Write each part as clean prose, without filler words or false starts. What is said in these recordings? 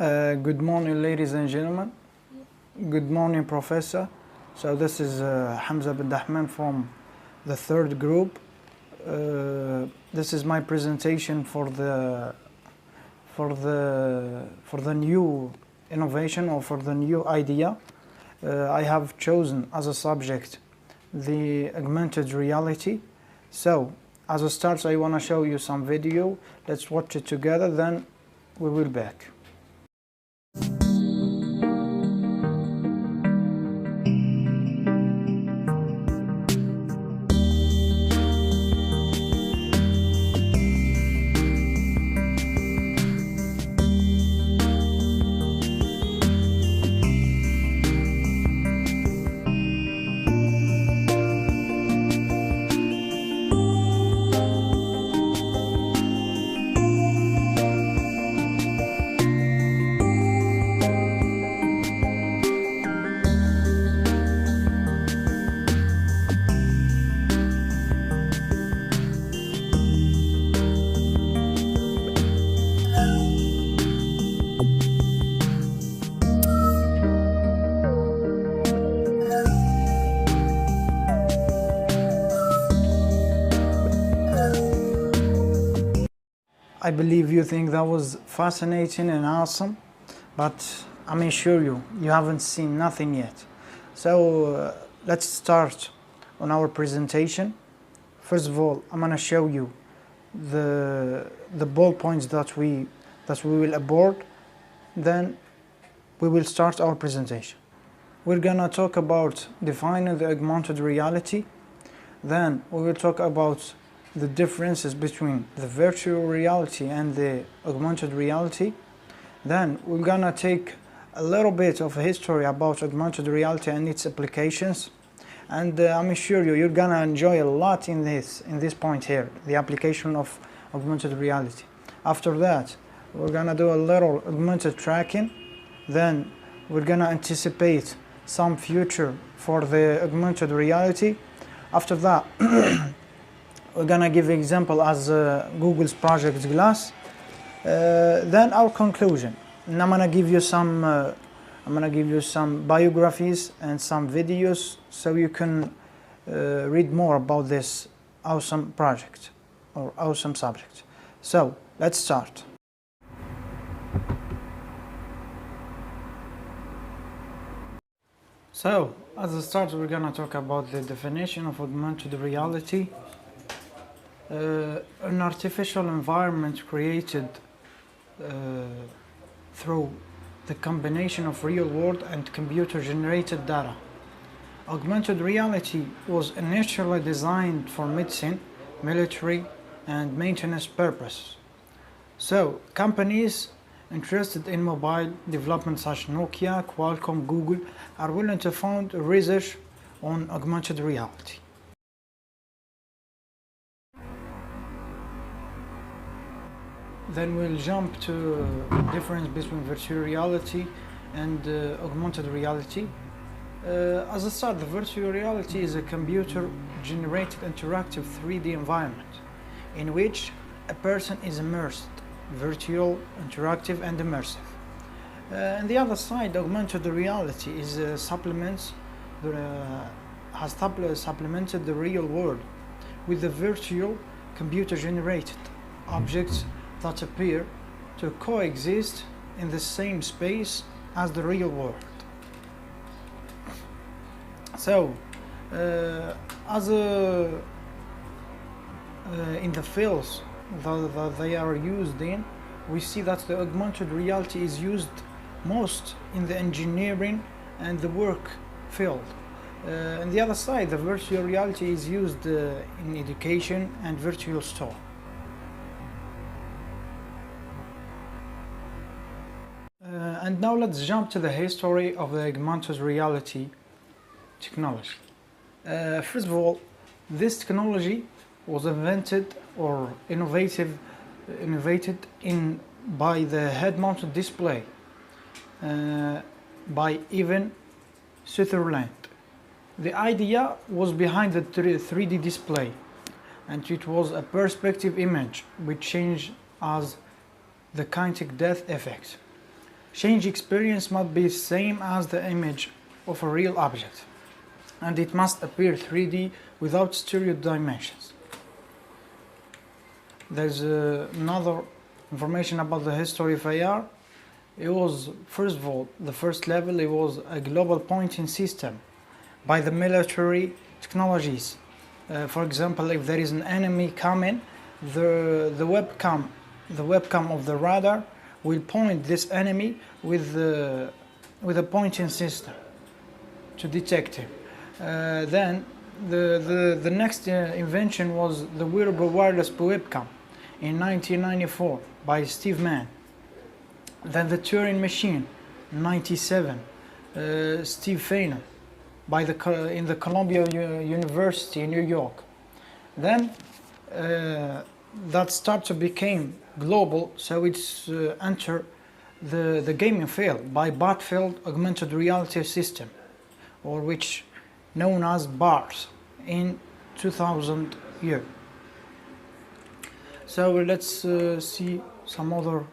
Good morning, ladies and gentlemen. Good morning, Professor. So this is Hamza bin Dahman from the third group. This is my presentation for the new innovation or for the new idea. I have chosen as a subject the augmented reality. So as a start, I want to show you some video. Let's watch it together, then we will back. I believe you think that was fascinating and awesome, but I'm assure you haven't seen nothing yet. So let's start on our presentation. First of all, I'm gonna show you the ball points that we will abort. Then we will start our presentation. We're gonna talk about defining the augmented reality. Then we will talk about the differences between the virtual reality and the augmented reality. Then we're gonna take a little bit of a history about augmented reality and its applications. And I'm sure you're gonna enjoy a lot in this point here, the application of augmented reality. After that, we're gonna do a little augmented tracking. Then we're gonna anticipate some future for the augmented reality. After that, we're gonna give an example as Google's Project Glass. Then our conclusion. And I'm gonna give you some biographies and some videos so you can read more about this awesome project or awesome subject. So let's start. So as a start, we're gonna talk about the definition of augmented reality. An artificial environment created through the combination of real world and computer generated data. Augmented reality was initially designed for medicine, military and maintenance purposes. So companies interested in mobile development such as Nokia, Qualcomm, Google are willing to fund research on augmented reality. Then we'll jump to the difference between virtual reality and augmented reality. As a start, the virtual reality is a computer-generated interactive 3D environment in which a person is immersed, virtual, interactive, and immersive. On the other side, augmented reality is has supplemented the real world with the virtual computer-generated objects that appear to coexist in the same space as the real world. So, in the fields that they are used in, we see that the augmented reality is used most in the engineering and the work field. On the other side, the virtual reality is used in education and virtual store. And now let's jump to the history of the augmented reality technology. First of all, this technology was invented or innovated by the head-mounted display by Evan Sutherland. The idea was behind the 3D display, and it was a perspective image which changed as the kinetic depth effect. Change experience must be same as the image of a real object, and it must appear 3D without stereo dimensions. There's another information about the history of AR. It was, first of all, the first level, it was a global pointing system by the military technologies. For example, if there is an enemy coming, the webcam of the radar will point this enemy with a pointing system to detect him. Then the next invention was the wearable wireless webcam in 1994 by Steve Mann. Then the Turing machine, 97, Steve Feynman, in the Columbia University in New York. Then that started to become global, so it's entered the gaming field by Battlefield Augmented Reality System, or which known as BARS, in 2000 year. So let's see some other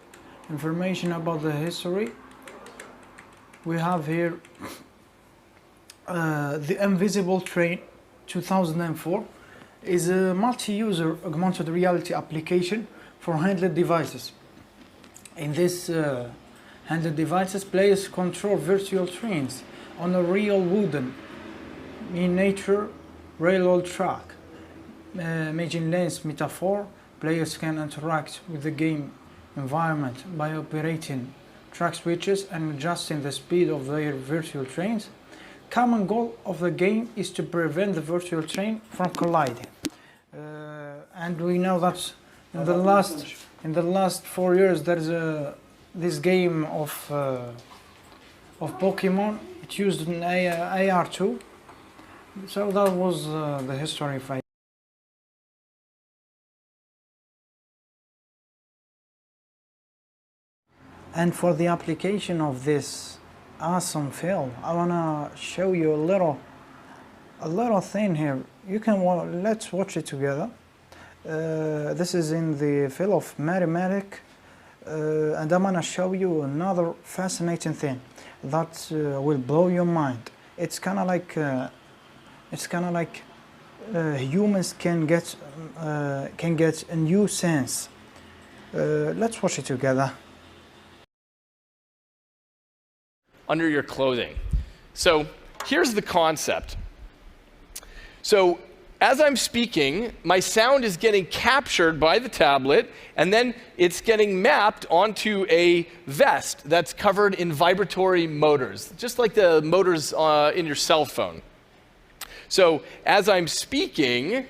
information about the history. We have here the Invisible Train 2004 is a multi-user augmented reality application for handheld devices. In this handheld devices, players control virtual trains on a real wooden miniature railroad track. Imagine lens metaphor, players can interact with the game environment by operating track switches and adjusting the speed of their virtual trains. Common goal of the game is to prevent the virtual train from colliding. And we know that in the last 4 years there is this game of Pokemon. It used an AR too. So that was the history of AR. And for the application of this awesome film, I wanna show you a little thing here. You can let's watch it together. This is in the field of mathematics, and I'm gonna show you another fascinating thing that will blow your mind. It's kind of like humans can get a new sense. Let's watch it together. Under your clothing. So here's the concept. So as I'm speaking, my sound is getting captured by the tablet, and then it's getting mapped onto a vest that's covered in vibratory motors, just like the motors in your cell phone. So as I'm speaking,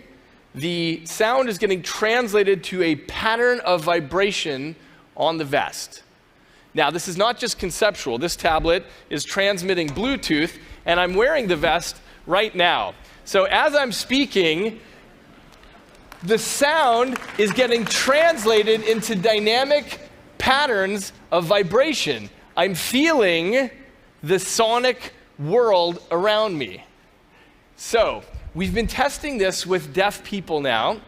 the sound is getting translated to a pattern of vibration on the vest. Now, this is not just conceptual. This tablet is transmitting Bluetooth, and I'm wearing the vest right now. So as I'm speaking, the sound is getting translated into dynamic patterns of vibration. I'm feeling the sonic world around me. So we've been testing this with deaf people now,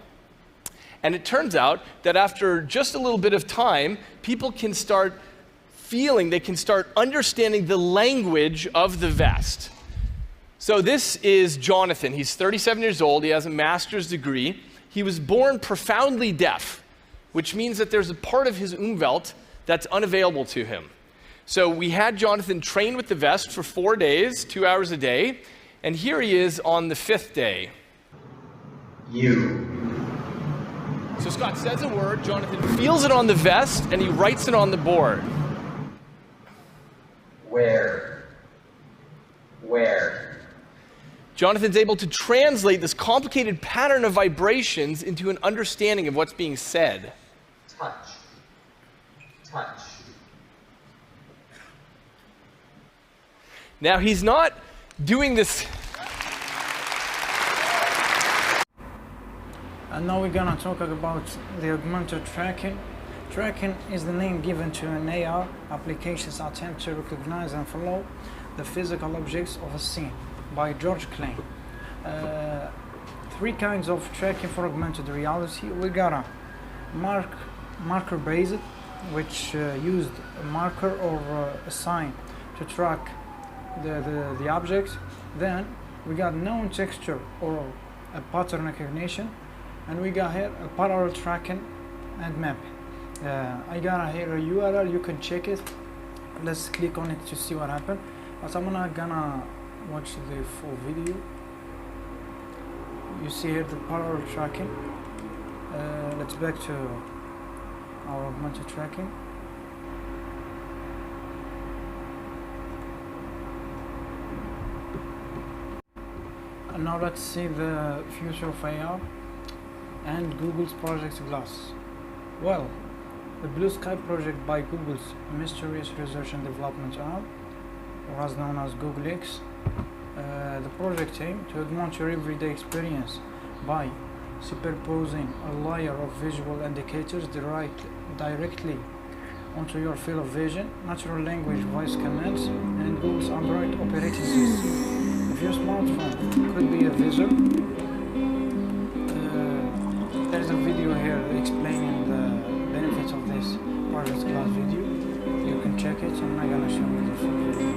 and it turns out that after just a little bit of time, people can start feeling, they can start understanding the language of the vest. So this is Jonathan. He's 37 years old. He has a master's degree. He was born profoundly deaf, which means that there's a part of his umwelt that's unavailable to him. So we had Jonathan train with the vest for 4 days, 2 hours a day, and here he is on the 5th day. You. So Scott says a word, Jonathan feels it on the vest, and he writes it on the board. Where? Jonathan's able to translate this complicated pattern of vibrations into an understanding of what's being said. Touch. Now, he's not doing this. And now we're gonna talk about the augmented tracking. Tracking is the name given to an AR application's attempt to recognize and follow the physical objects of a scene by George Klein. 3 kinds of tracking for augmented reality. We got a marker-based, which used a marker or a sign to track the objects. Then we got known texture or a pattern recognition, and we got here a parallel tracking and mapping. I got here a URL, you can check it. Let's click on it to see what happened, but I'm not gonna watch the full video. You see here the parallel tracking. Let's back to our augmented tracking. And now let's see the future of AR and Google's Project Glass. Well, the Blue Sky project by Google's Mysterious Research and Development Arm, or as known as Google X, the project aimed to augment your everyday experience by superposing a layer of visual indicators directly onto your field of vision, natural language voice commands, and Google's Android operating system. If your smartphone could be a visor, there's a video here explaining the benefits of this Project Glass video. You can check it. I'm not gonna show you the full video,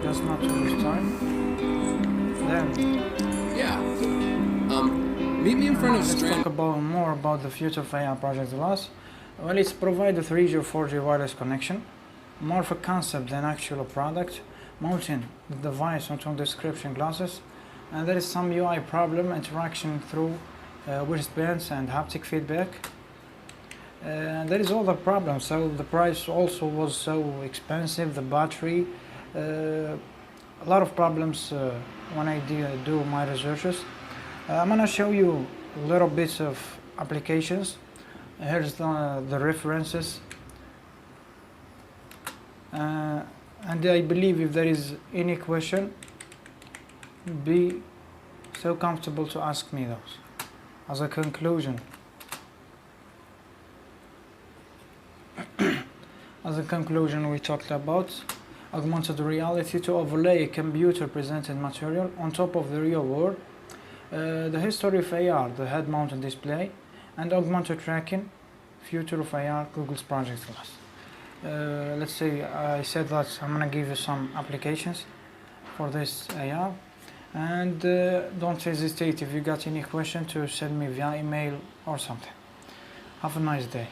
just not to lose time. Then, Yeah. Meet me in front of let's Strand. talk about more about the future of AR Project Glass. Well, it's provide a 3G or 4G wireless connection, more of a concept than actual product, mounting the device onto description glasses, and there is some UI problem, interaction through wristbands and haptic feedback. There is other problems, so the price also was so expensive, the battery, a lot of problems when I do my researches. I'm gonna show you a little bits of applications. Here's the references, and I believe if there is any question, be so comfortable to ask me those. As a conclusion, we talked about augmented reality to overlay a computer presented material on top of the real world, the history of AR, the head-mounted display, and augmented tracking, future of AR, Google's Project Glass. Let's say I said that I'm gonna give you some applications for this AR, and don't hesitate if you got any question to send me via email or something. Have a nice day.